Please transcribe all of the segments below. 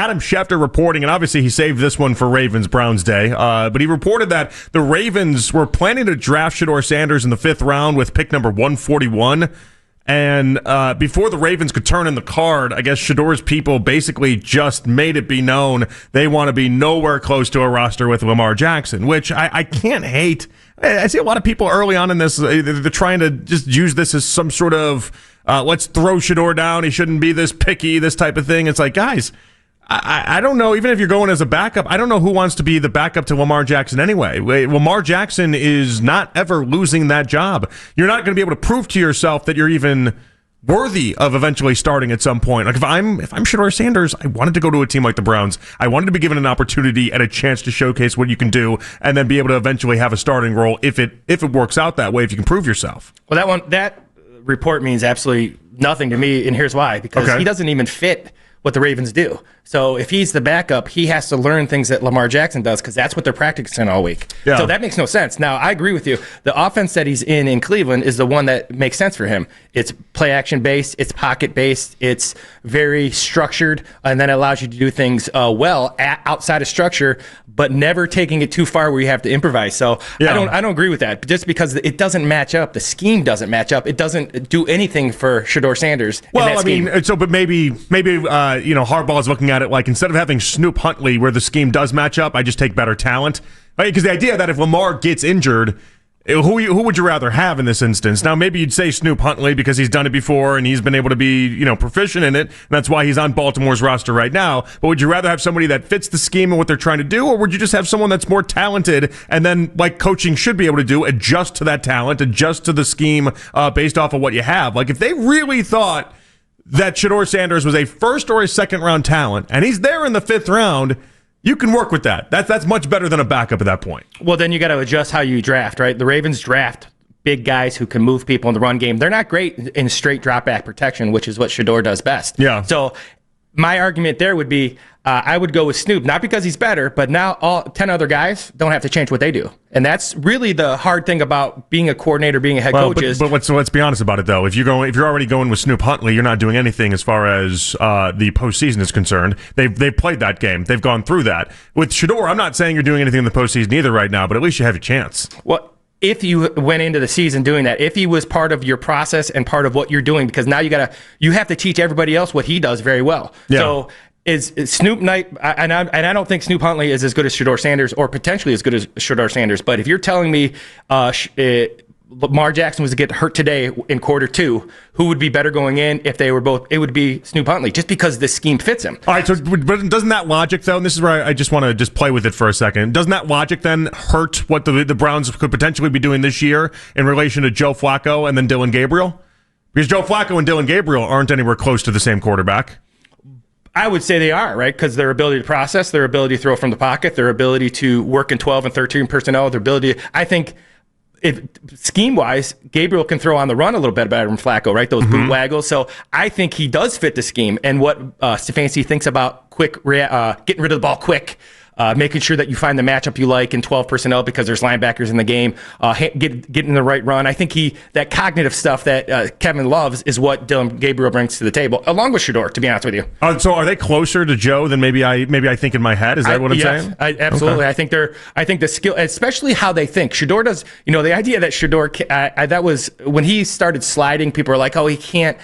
Adam Schefter reporting, and obviously he saved this one for Ravens-Browns Day, but he reported that the Ravens were planning to draft SHEDEUR Sanders in the 5th round with pick number 141. And before the Ravens could turn in the card, I guess SHEDEUR's people basically just made it be known they want to be nowhere close to a roster with Lamar Jackson, which I can't hate. I see a lot of people early on in this, they're trying to just use this as some sort of, let's throw SHEDEUR down, he shouldn't be this picky, this type of thing. It's like, guys, I don't know, even if you're going as a backup, I don't know who wants to be the backup to Lamar Jackson anyway. Lamar Jackson is not ever losing that job. You're not going to be able to prove to yourself that you're even worthy of eventually starting at some point. Like if I'm SHEDEUR Sanders, I wanted to go to a team like the Browns. I wanted to be given an opportunity and a chance to showcase what you can do and then be able to eventually have a starting role if it works out that way, if you can prove yourself. Well, that report means absolutely nothing to me, and here's why. Because he doesn't even fit what the Ravens do. So if he's the backup, he has to learn things that Lamar Jackson does because that's what they're practicing all week. Yeah. So that makes no sense. Now, I agree with you. The offense that he's in Cleveland is the one that makes sense for him. It's play-action based. It's pocket-based. It's very structured, and then it allows you to do things outside of structure, but never taking it too far where you have to improvise. So I don't agree with that. Just because it doesn't match up, the scheme doesn't match up. It doesn't do anything for SHEDEUR Sanders. Well, I mean, but maybe Harbaugh is looking at it like instead of having Snoop Huntley where the scheme does match up, I just take better talent. Because the idea that if Lamar gets injured, who would you rather have in this instance? Now, maybe you'd say Snoop Huntley because he's done it before and he's been able to be, proficient in it, and that's why he's on Baltimore's roster right now. But would you rather have somebody that fits the scheme and what they're trying to do, or would you just have someone that's more talented and then, like coaching should be able to do, adjust to that talent, adjust to the scheme based off of what you have? Like if they really thought that SHEDEUR Sanders was a first or a second round talent, and he's there in the 5th round, you can work with that. That's much better than a backup at that point. Well, then you got to adjust how you draft, right? The Ravens draft big guys who can move people in the run game. They're not great in straight drop back protection, which is what SHEDEUR does best. Yeah. So my argument there would be I would go with Snoop, not because he's better, but now all 10 other guys don't have to change what they do. And that's really the hard thing about being a coordinator, being a head coach is. But let's be honest about it, though. If you're already going with Snoop Huntley, you're not doing anything as far as the postseason is concerned. They've played that game. They've gone through that. With SHEDEUR, I'm not saying you're doing anything in the postseason either right now, but at least you have a chance. Well, if you went into the season doing that, if he was part of your process and part of what you're doing, because now you have to teach everybody else what he does very well. Yeah. So is Snoop Knight, and I don't think Snoop Huntley is as good as SHEDEUR Sanders or potentially as good as SHEDEUR Sanders, but if you're telling me Lamar Jackson was to get hurt today in quarter 2, who would be better going in if they were both? It would be Snoop Huntley, just because the scheme fits him. All right, so but doesn't that logic, though, and this is where I just want to just play with it for a second, doesn't that logic then hurt what the Browns could potentially be doing this year in relation to Joe Flacco and then Dylan Gabriel? Because Joe Flacco and Dylan Gabriel aren't anywhere close to the same quarterback. I would say they are, right? Because their ability to process, their ability to throw from the pocket, their ability to work in 12 and 13 personnel, their ability, I think, if scheme-wise, Gabriel can throw on the run a little bit better than Flacco, right? Those boot waggles. So I think he does fit the scheme. And what Stefanski thinks about getting rid of the ball quick, making sure that you find the matchup you like in 12 personnel because there's linebackers in the game, getting the right run. I think that cognitive stuff that Kevin loves is what Dylan Gabriel brings to the table, along with SHEDEUR, to be honest with you. So are they closer to Joe than maybe I think in my head? Is that what I'm saying? Absolutely. Okay. I think the skill, especially how they think. SHEDEUR does, the idea that SHEDEUR, that was when he started sliding, people were like, oh, he can't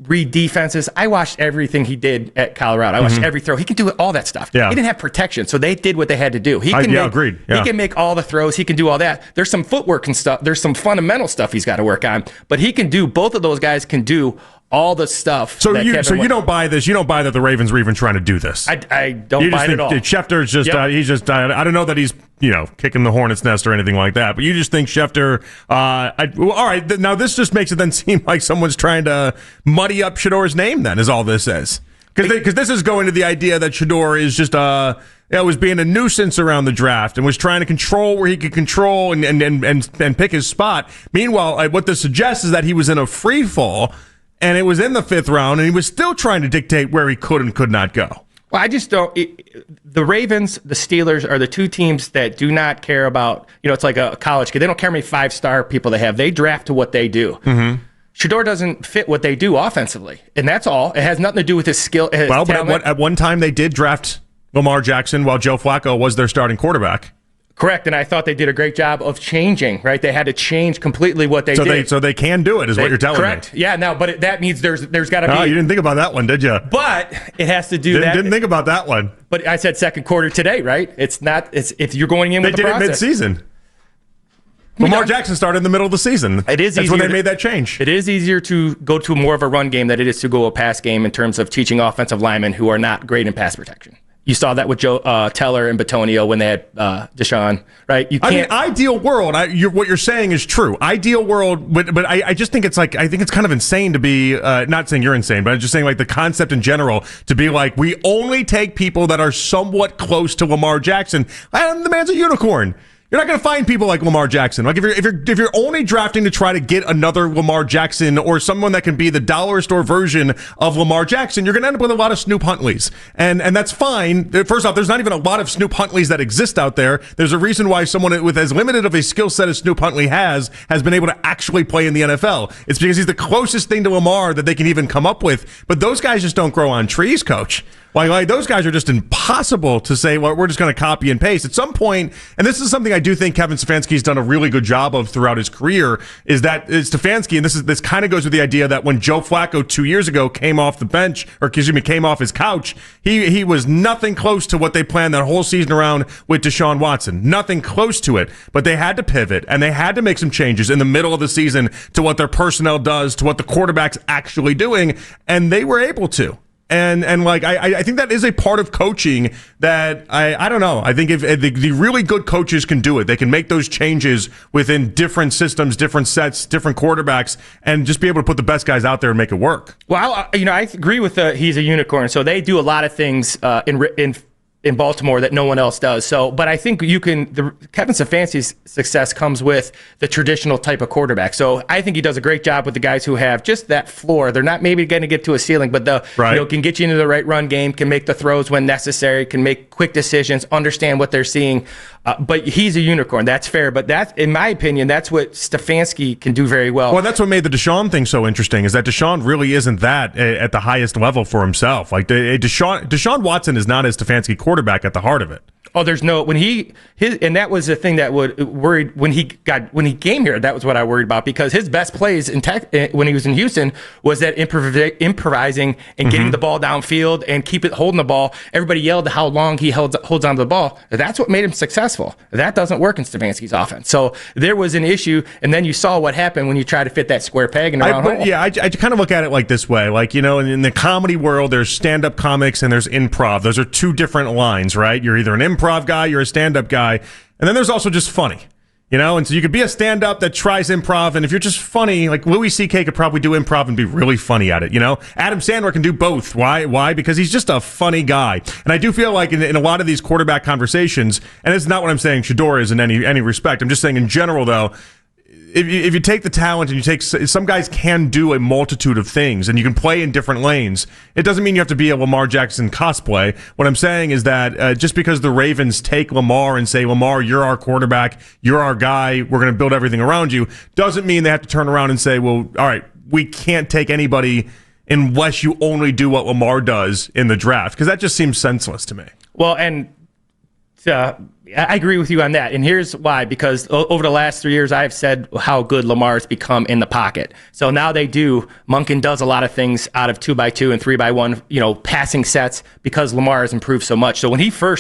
read defenses. I watched everything he did at Colorado. I watched every throw. He can do all that stuff. Yeah. He didn't have protection, so they did what they had to do. Agreed. Yeah. He can make all the throws. He can do all that. There's some footwork and stuff. There's some fundamental stuff he's got to work on, but he can do. Both of those guys can do all the stuff. So you don't buy this. You don't buy that the Ravens were even trying to do this. I don't buy it at all. Schefter's just he's just I don't know that he's kicking the hornet's nest or anything like that. But you just think Schefter. All right, now this just makes it then seem like someone's trying to muddy up SHEDEUR's name. Then is all this is because this is going to the idea that SHEDEUR is just was being a nuisance around the draft and was trying to control where he could control and pick his spot. Meanwhile, what this suggests is that he was in a free fall. And it was in the 5th round, and he was still trying to dictate where he could and could not go. Well, I just don't. The Ravens, the Steelers are the two teams that do not care about, it's like a college kid. They don't care how many 5-star people they have. They draft to what they do. SHEDEUR doesn't fit what they do offensively, and that's all. It has nothing to do with his skill. Well, but at one time they did draft Lamar Jackson while Joe Flacco was their starting quarterback. Correct, and I thought they did a great job of changing, right? They had to change completely what they did. So they can do it, is what you're telling me. Correct. Yeah, no, but that means there's got to be... Oh, you didn't think about that one, did you? But it has to do that... Didn't think about that one. But I said second quarter today, right? It's not... It's if you're going in with the process. They did it mid-season. Lamar Jackson started in the middle of the season. That's when they made that change. It is easier to go to more of a run game than it is to go a pass game in terms of teaching offensive linemen who are not great in pass protection. You saw that with Joe Teller and Batonio when they had Deshaun, right? You can't. I mean, ideal world. What you're saying is true. Ideal world, but I just think it's like, I think it's kind of insane to be not saying you're insane, but I'm just saying like the concept in general to be like, we only take people that are somewhat close to Lamar Jackson. And the man's a unicorn. You're not going to find people like Lamar Jackson. Like if you're only drafting to try to get another Lamar Jackson or someone that can be the dollar store version of Lamar Jackson, you're going to end up with a lot of Snoop Huntleys, and that's fine. First off, there's not even a lot of Snoop Huntleys that exist out there. There's a reason why someone with as limited of a skill set as Snoop Huntley has been able to actually play in the NFL. It's because he's the closest thing to Lamar that they can even come up with. But those guys just don't grow on trees, Coach. Like those guys are just impossible to say, well, we're just going to copy and paste. At some point, and this is something I do think Kevin Stefanski's done a really good job of throughout his career, is that Stefanski, and this kind of goes with the idea that when Joe Flacco 2 years ago came off the bench, or excuse me, came off his couch, he was nothing close to what they planned that whole season around with Deshaun Watson. Nothing close to it. But they had to pivot, and they had to make some changes in the middle of the season to what their personnel does, to what the quarterback's actually doing, and they were able to. And like I think that is a part of coaching that I don't know. I think if the really good coaches can do it, they can make those changes within different systems, different sets, different quarterbacks, and just be able to put the best guys out there and make it work. Well, I agree with he's a unicorn. So they do a lot of things in Baltimore that no one else does. So, but I think Kevin Stefanski's success comes with the traditional type of quarterback. So I think he does a great job with the guys who have just that floor. They're not maybe going to get to a ceiling, but can get you into the right run game, can make the throws when necessary, can make quick decisions, understand what they're seeing. But he's a unicorn. That's fair. But that, in my opinion, that's what Stefanski can do very well. Well, that's what made the Deshaun thing so interesting, is that Deshaun really isn't that at the highest level for himself. Like Deshaun Watson is not a Stefanski quarterback at the heart of it. Oh, there's no and that was the thing that worried when he came here. That was what I worried about, because his best plays when he was in Houston was that improvising and getting the ball downfield and holding the ball. Everybody yelled how long he holds onto the ball. That's what made him successful. That doesn't work in Stefanski's offense. So there was an issue, and then you saw what happened when you try to fit that square peg in the round hole. Yeah, I kind of look at it like this way. Like, in the comedy world, there's stand-up comics and there's improv. Those are two different lines, right? You're either an improv guy, you're a stand-up guy, and then there's also just funny, and so you could be a stand-up that tries improv, and if you're just funny, like Louis C.K. could probably do improv and be really funny at it. Adam Sandler can do both. Why? Because he's just a funny guy. And I do feel like in a lot of these quarterback conversations, and it's not what I'm saying SHEDEUR is in any respect, I'm just saying in general though, if you take the talent and you take, some guys can do a multitude of things and you can play in different lanes. It doesn't mean you have to be a Lamar Jackson cosplay. What I'm saying is that just because the Ravens take Lamar and say, Lamar, you're our quarterback, you're our guy, we're going to build everything around you, doesn't mean they have to turn around and say, well, all right, we can't take anybody unless you only do what Lamar does in the draft, because that just seems senseless to me. Well, and I agree with you on that. And here's why, because over the last 3 years, I have said how good Lamar's become in the pocket. So now Monken does a lot of things out of 2x2 and 3x1, passing sets, because Lamar has improved so much. So when he went in for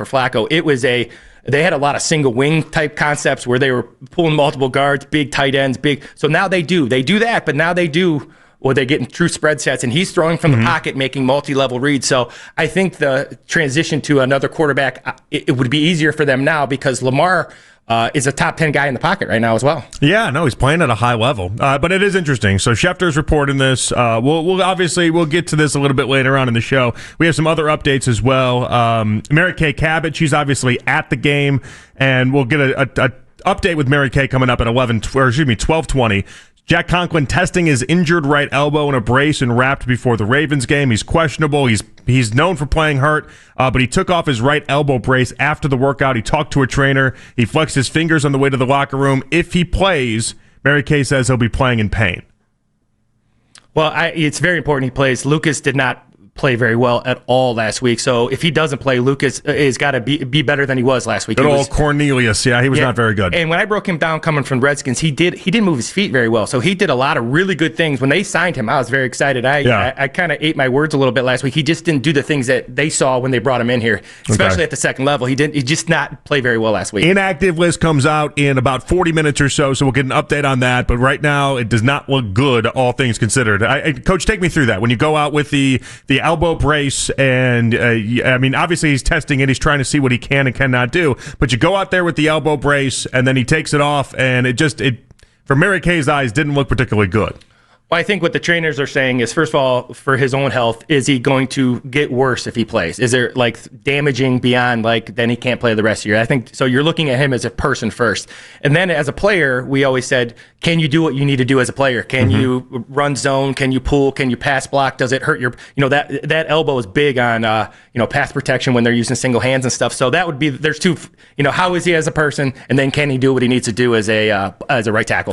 Flacco, they had a lot of single wing type concepts where they were pulling multiple guards, big tight ends, So now they do that, but now they get in true spread sets, and he's throwing from the pocket, making multi-level reads. So I think the transition to another quarterback, it would be easier for them now, because Lamar is a top 10 guy in the pocket right now as well. Yeah, no, he's playing at a high level. But it is interesting. So Schefter's reporting this. We'll get to this a little bit later on in the show. We have some other updates as well. Mary Kay Cabot, she's obviously at the game, and we'll get a update with Mary Kay coming up at 12:20. Jack Conklin testing his injured right elbow in a brace and wrapped before the Ravens game. He's questionable. He's known for playing hurt, but he took off his right elbow brace after the workout. He talked to a trainer. He flexed his fingers on the way to the locker room. If he plays, Mary Kay says he'll be playing in pain. Well, it's very important he plays. Lucas did not play very well at all last week. So if he doesn't play, Lucas has got to be better than he was last week. Good old Cornelius. Yeah, he was not very good. And when I broke him down coming from the Redskins, he didn't move his feet very well. So he did a lot of really good things. When they signed him, I was very excited. I kind of ate my words a little bit last week. He just didn't do the things that they saw when they brought him in here, especially at the second level. He just not play very well last week. Inactive list comes out in about 40 minutes or so we'll get an update on that. But right now, it does not look good, all things considered. Coach, take me through that. When you go out with the elbow brace, and I mean, obviously he's testing it. He's trying to see what he can and cannot do. But you go out there with the elbow brace, and then he takes it off, and it from Mary Kay's eyes, didn't look particularly good. Well, I think what the trainers are saying is, first of all, for his own health, is he going to get worse if he plays? Is there damaging beyond then he can't play the rest of the year? I think so. You're looking at him as a person first, and then as a player, we always said, can you do what you need to do as a player? Can you run zone? Can you pull? Can you pass block? Does it hurt your? That elbow is big on pass protection when they're using single hands and stuff. So that would be there's two. How is he as a person, and then can he do what he needs to do as a right tackle?